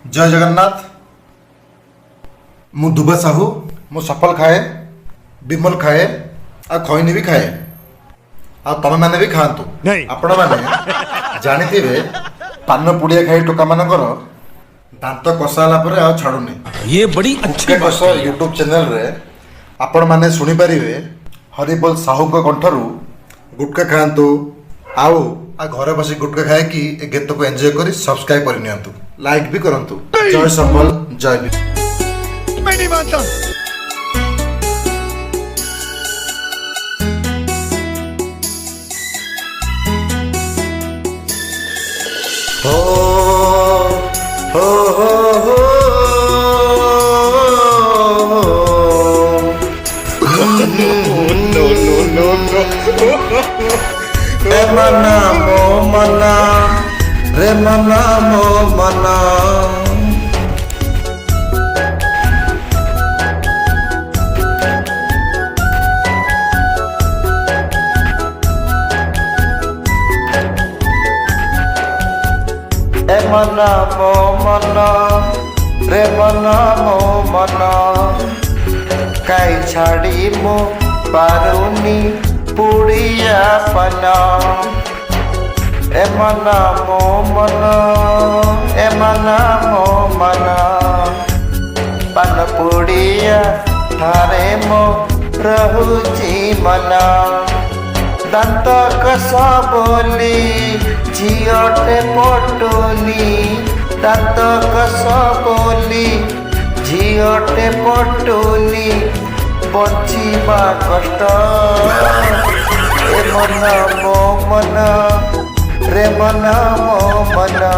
जय जगन्नाथ। मु दुबे साहू मु सफल खाए विमल खाए आ खैनी भी खाए आ तमे माने भी खातु आपण माने जानी पान पुड़िया खाई टोका मानकर दांत कषाला पर आ छाड़ुनी। ये बड़ी अच्छी कष यूट्यूब चैनल रे आपण माने सुनी परिवे हरिबोल साहू को कंठरू गुटका खातु आओ आ घरे बसी गुटका खाए कि ए गीत को एंजॉय करी सब्सक्राइब कर नियंतु लाइक भी करंतु। जय सफल जय भी। मैं नहीं मानता। हो हो हो रे मना मो मना रे मना मो मना ए मना मो मना रे मना मो मना काई छाड़ी मो पारुनी पुड़िया पना। ए मना मो मना ए मना मो मना पान पुड़िया थारे मो रहुची मना। दांत कसा बोली झियोटे पटुनी दांत कसा बोली झियोटे पटुनी बचिबा कष्ट। ए मना मो मना रे मना मो मना।